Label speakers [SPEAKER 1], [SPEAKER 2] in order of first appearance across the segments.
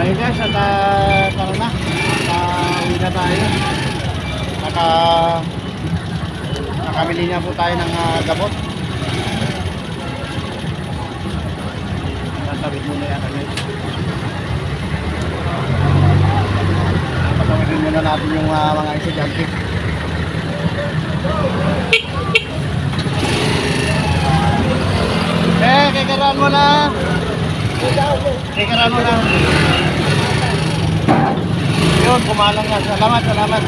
[SPEAKER 1] Ayun guys, at tara na. Uwi na tayo. Nakabili na po tayo ng gamot. Natawid muna yan guys. Patawidin muna natin yung mga estudyante. Kikaran mo na. Kikaran mo na. Yun, kumalang na. Salamat, salamat.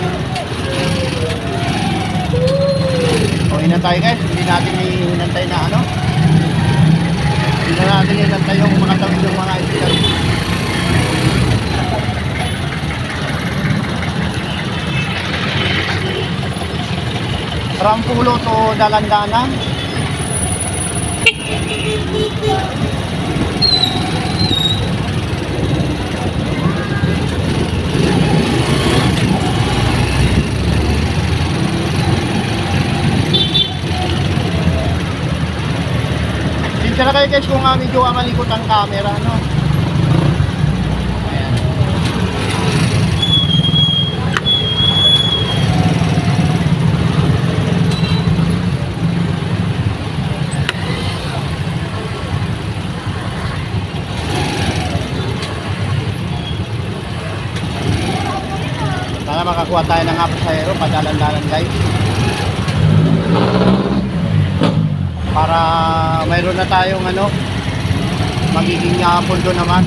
[SPEAKER 1] Uwi na tayo guys. Hindi natin hinantay na ano. Hindi na natin hinantay yung mga tawid yung mga estudyante. Rampulo to Dalandanan. Sinsya na kayo guys kung medyo malikot ang camera, no? Ayan. Sana makakuha tayo ng pasahero, padalan-dalan guys. Para mayroon na tayong ano, magiging pondo naman.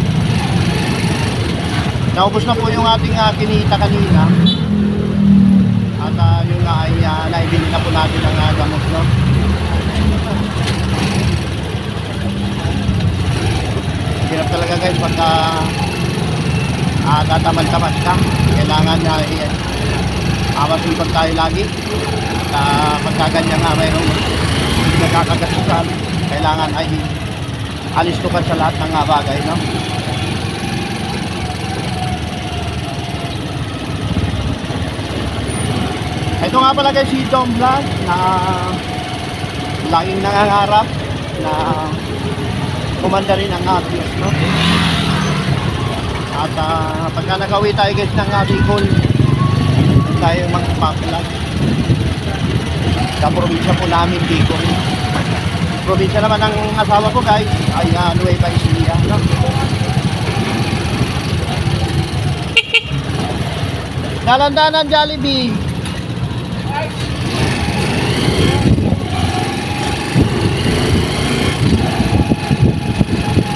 [SPEAKER 1] Naubos na po yung ating kinita kanina. At yun nga ay naibili na po natin ng gamot, no? Hirap talaga guys pagka tatamad-tamad ka. Kailangan na masipag tayo lagi. At pagka ganyan nga mayroong nakakagasusan, kailangan ay alistukan sa lahat ng bagay, no? Ito nga pala guys si Tom Vlog na laging nangangarap na kumanda rin ang Abios, no? At pagka nag-uwi tayo guys ng Bicol, tayo magpapalag sa probinsya po namin, Bicol. Probinsya naman ng asawa ko guys ay Nueva Ecija, no? Dalandanan Jollibee.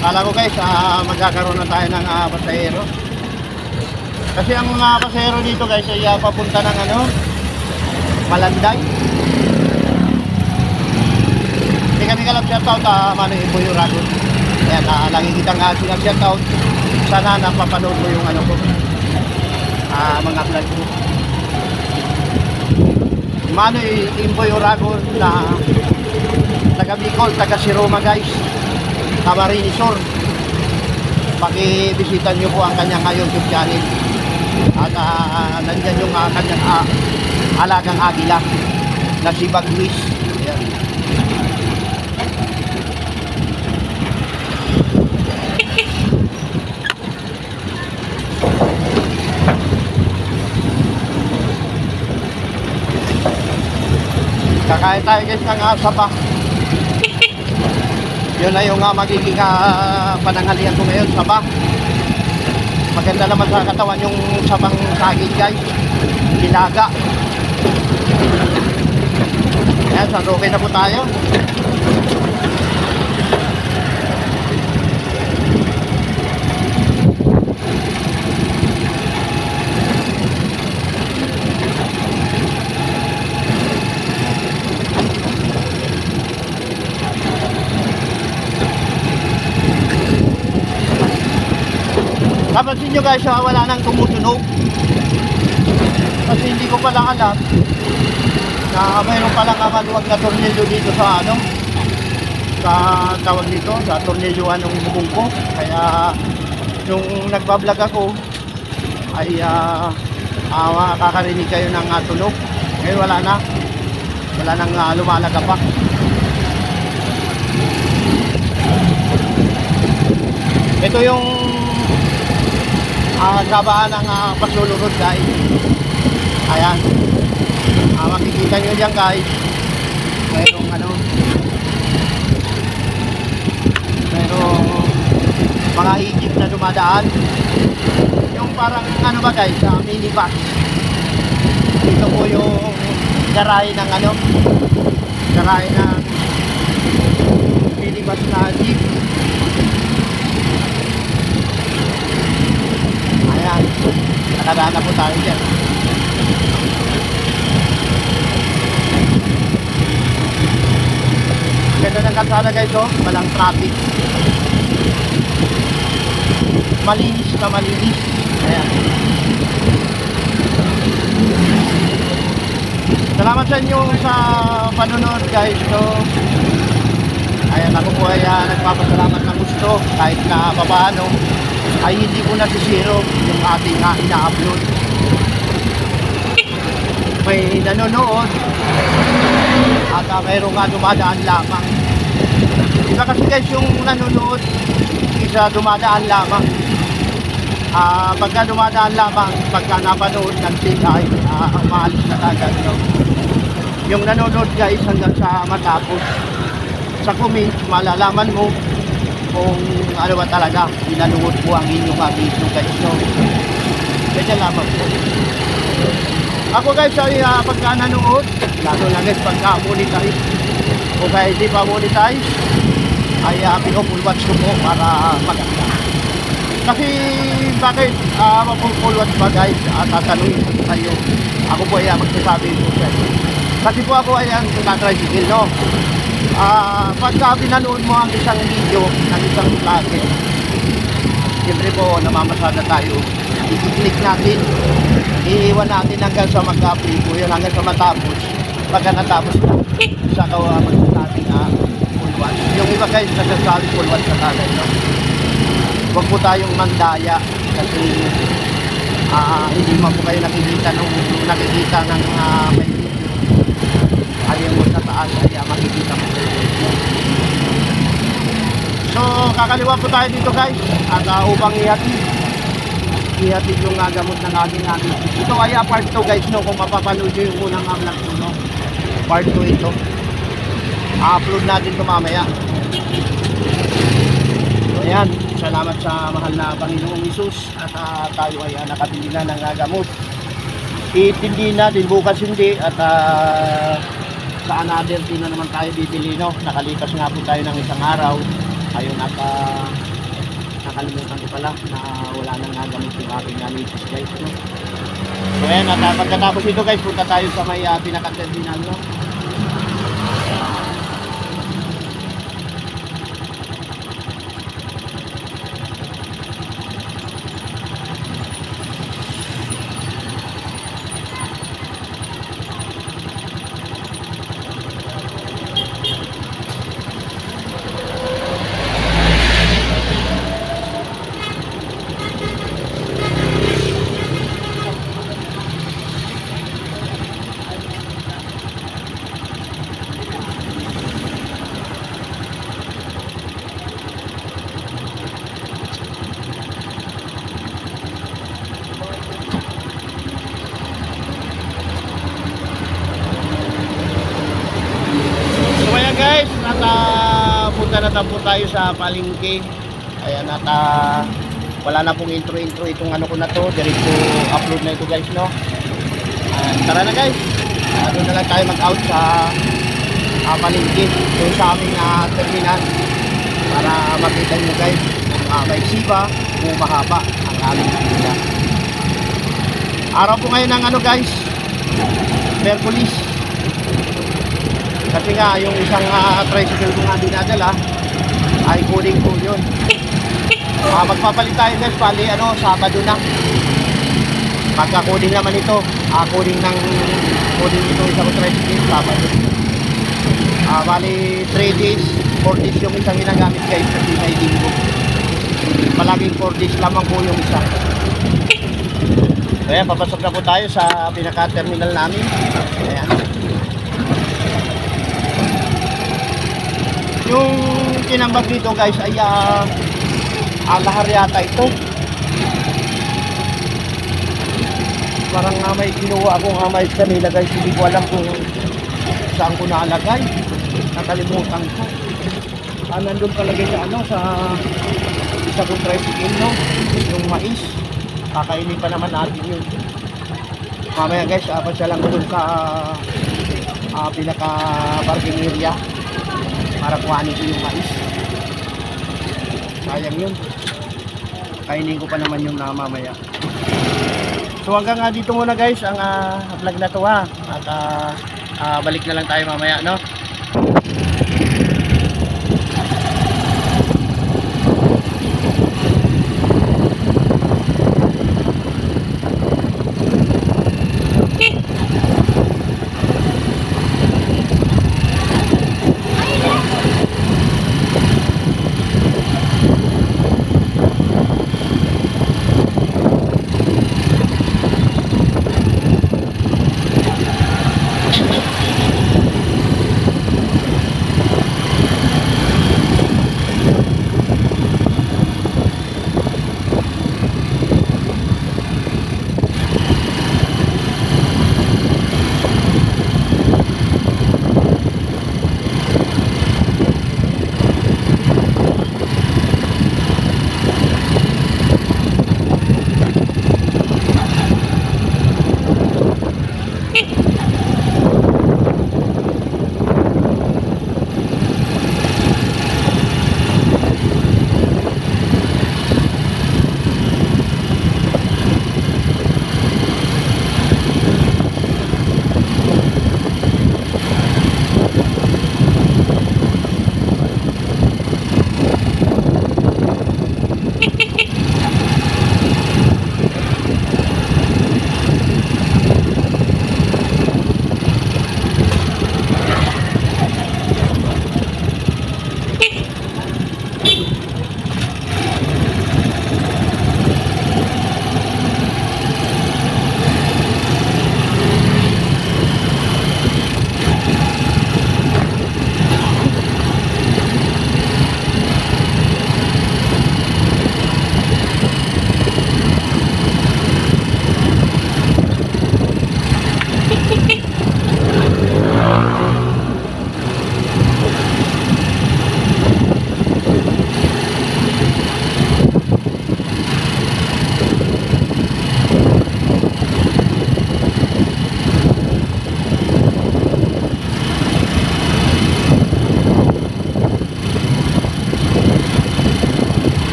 [SPEAKER 1] Kala ko guys magkakaroon na tayo ng pasahero. Kasi ang mga pasahero dito guys ay papunta ng ano, Malanday. Hindi ka lang shoutout Mano Iboy Uragon. Ayan, lagi kitang shoutout. Sana napapanood mo yung ano ko, mga vlog ko. Mano Iboy Uragon na taga Bicol, taga Siroma guys, Camarines Sur. Pakibisitan nyo po ang kanyang YouTube channel. At nandyan yung kanyang alagang agila na si Bagwis. Ayan. Kakain tayo guys ng saba. Yun na yung magiging pananghalian ko ngayon, saba. Maganda naman sa katawan yung sabang saging guys, nilaga. Ayan, sa okay na po tayo. Napansin nyo guys, wala nang tumutunog. Kasi hindi ko pala alam na mayroon palang maluwag na tornilyo dito sa ano, sa tawag dito, sa tornilyoan ng bubong ko. Kaya yung nagbablog ako ay makakarinig kayo ng tunog. Ngayon wala nang lumalaga pa. Ito yung sabaan ng paglulunod guys. Ayan. Makikita nyo dyan guys. Mayroong mayroong mga Egypt na dumadaan. Yung parang ba guys, minibus. Ito po yung garahe ng garahe ng minibus na jeep. Ayan, nakadaan na po tayo dyan. Ganda ng kalsada guys, walang traffic. Malinis na malinis. Ayan. Salamat sa inyo sa panonood guys. Ayan, ako po ay nagpapasalamat ng gusto kahit na papaano ay hindi ko nasisiro yung ating ina-upload. May nanonood at mayroong dumadaan lamang. Iba kasi guys yung nanonood, isa dumadaan lamang. Pagka dumadaan lamang, pagka napanood ng ay umaalis na agad. Yung nanonood guys hanggang sa matapos. Sa comments, malalaman mo kung ano ba talaga pinanood mo ang inyong video guys. Kaya lamang po. Ako guys ay pagka nanood, lalo na guys pagka monetize o kaya hindi pa monetize, ay pinupul watch ko po para maganda. Kasi bakit mapupul watch ba guys? Tatanungin ko kayo. Ako po ay magsasabi po guys. Kasi po ako ay ang tricycle, no? Pagka pinanood mo ang isang video ng isang vlogger, siyempre po namamasada tayo. I-click natin, iiwan natin hanggang sa mag-upload po yun, hanggang sa matapos. Pagka natapos na, sa magsasabi na full watch. Yung iba guys, nagsasabi full watch sa kagad, no? Huwag po tayong mandaya kasi hindi man po kayo nakikita ng may video. Ayaw mo sa taas, kaya makikita mo. So, kakaliwa po tayo dito guys at upang ihatid yung gamot ng aking ito ay part 2 guys, no? Kung mapapanood nyo yung unang vlog ko, no? Part 2 ito. Upload natin ito mamaya. So ayan, salamat sa mahal na Panginoong Hesus at tayo ay nakabili na ng gamot. Itindi na din bukas hindi at sa another din na naman tayo bibili, no? Nakalipas nga po tayo ng isang araw. Ayun, nakalimutan ko pala na wala nang nagamit yung aking misis guys, no? So ayan, at pagkatapos ito guys, punta tayo sa may pinaka-terminal, no? Guys, punta na po tayo sa palengke. Ayan, wala na pong intro itong ano ko na to, diretso upload na ito guys, no? Tara na guys, doon na lang tayo mag-out sa palengke, doon sa aming terminal, para makita nyo guys kung may siba o mahaba ang aming pila. Araw po ngayon ng guys, Merkulis. Kasi nga yung isang tricycle ko nga dinadala ay coding po yun. Magpapalit tayo guys, bali Sabado na. Pagka-coding naman ito, coding ito isang tricycle Sabado. Bali 3 days, 4 days yung isang ginagamit guys kasi may linggo. Palaging 4 days lamang po yung isa. So ayan, papasok na po tayo sa pinaka-terminal namin. Ayan. Yung tinambak dito guys ay lahar yata ito. Parang nga may kinuha akong mais kanila guys. Hindi ko alam kung saan ko nalagay. Nakalimutan ko. Nandun palagay sa ano, sa isa kong tricycle, no? Yung mais. Kakainin pa naman natin yun. Mamaya guys, pasya lang ko dun sa pinaka bargain area para kuhanin ko yung mais. Sayang yun. Kainin ko pa naman yung mamaya. So hanggang dito muna guys ang vlog na to ha. At balik na lang tayo mamaya, no?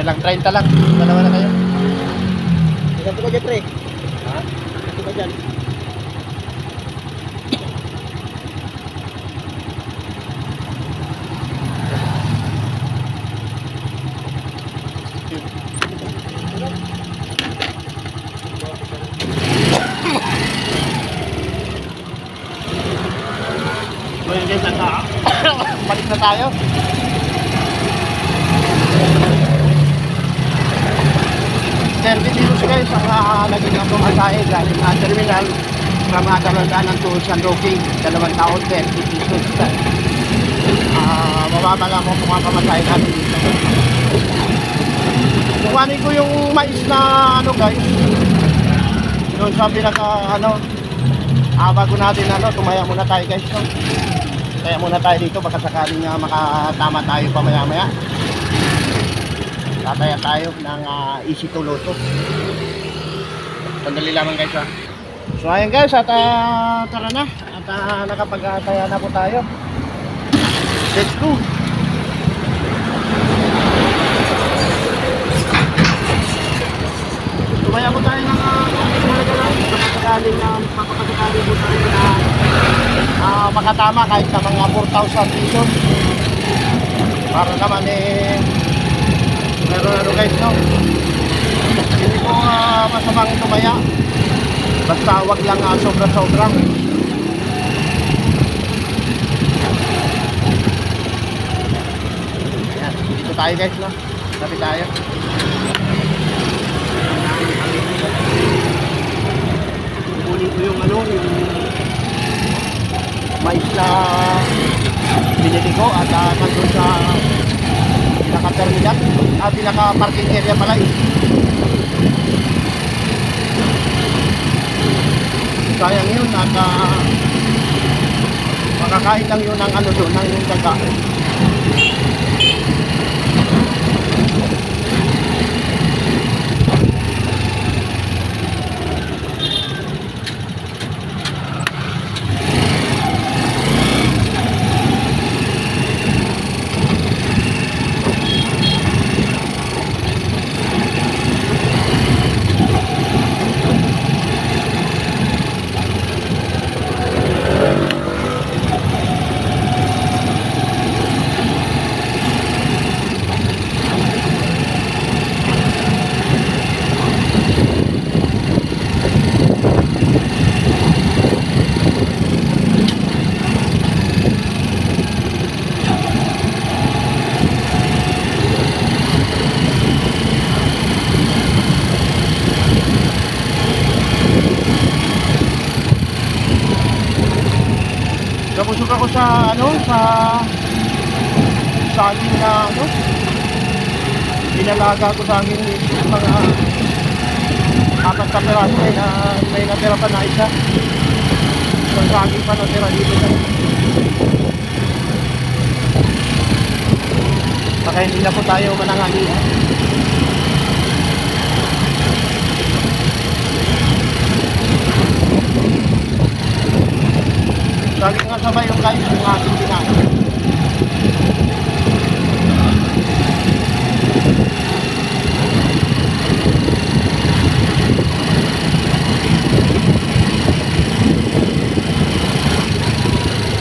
[SPEAKER 1] Kaya lang 30 lang. Dalawa na kayo. Ilan ko dyan, pre? Ha? Ilan ko dyan? So yun guys, balik na tayo. $30 guys ang naging ang pumatay galing na terminal from Atalandanan to San Roque, 2 tao, $30. Mababa lang mo kung pamatay natin dito. Kukuhanin ko yung mais na ano guys, doon sa pinaka ano, bago natin ano, tumaya muna tayo guys, no? Kaya muna tayo dito, baka sakaling makatama tayo pa maya maya. Tataya tayo ng easy to loto. Sandali lamang guys ha. So ayan guys, at tara na. At nakapag-taya na po tayo. Let's go. Tumaya po tayo ng kapag-sakaling po tayo na makatama kahit sa mga 4,000 pesos. Para naman meron ano guys, no? Hindi ko masamang tumaya. Basta wag lang sobra-sobra. Ayan, dito tayo guys, no? Sabi tayo. Kukunin ko yung ano, yung mais na binili ko at nandun sa pinaka-terminal at pinaka-parking area pala sayang yun at makakain lang yun ng ano doon, ng yung daga. Napusok ako sa ano, sa saging na ano, inalaga ko sa akin mga 4 na peraso na may natira pa na isa. Isang saging pa natira dito na. Baka hindi na po tayo manangani. Lagi nga sabay yung guys yung ating ginagawa.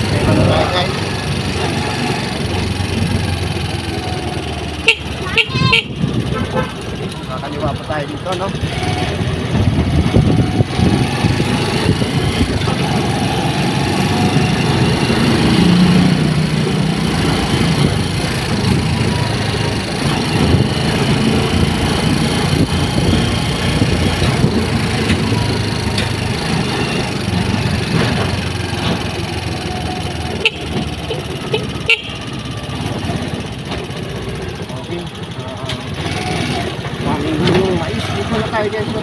[SPEAKER 1] Okay, ano tayo guys? Kakaliwa pa tayo dito, no? Tayo guys, ito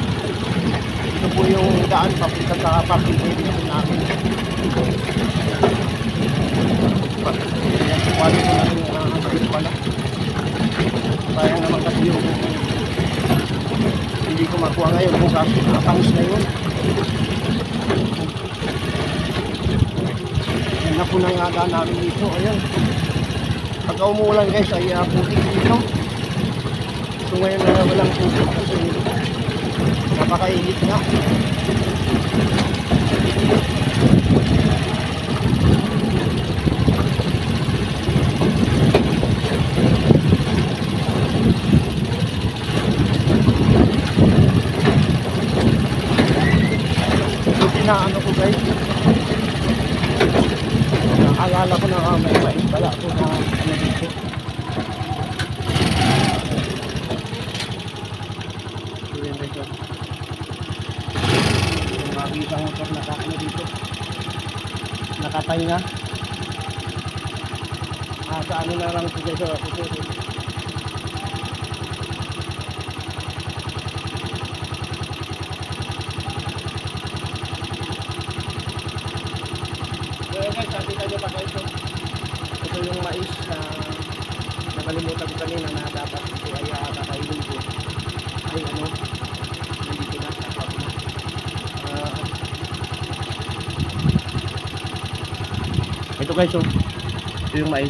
[SPEAKER 1] po yung daan papunta sa parking area namin. Ayan, kuwari ko na yung mais pala. Sayang naman kasi yung hindi ko makuha ngayon bukas, nakapangis na yun. Yan na po na nga daan namin dito. Ayan, pagka umuulan guys ay putik dito. So ngayon na walang putik kasi napakainit nga. So, ano ko guys, naalala akala ko na may mais pala ako na ano dito. Ayan guys, oh. Yung mga isang motor na ano dito. Nakatayo na. Sa ano na lang ito guys, oh. Kaya guys, sabi tayo pa guys, ito yung mais na nakalimutan ko kanina na dapat ito ay kakainin ko. Ay ano, nandito na, kapag na. Ito guys, oh. Ito yung mais.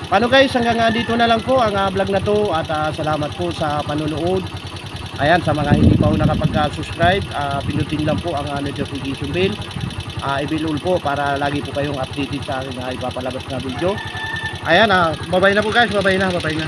[SPEAKER 1] Paano guys, hanggang dito na lang po ang vlog na to at salamat po sa panonood. Ayan, sa mga hindi pa po nakapag-subscribe, pinutin lang po ang notification bell. I-bill po para lagi po kayong updated sa aking ipapalabas na video. Ayan, bye-bye na po guys, bye-bye na.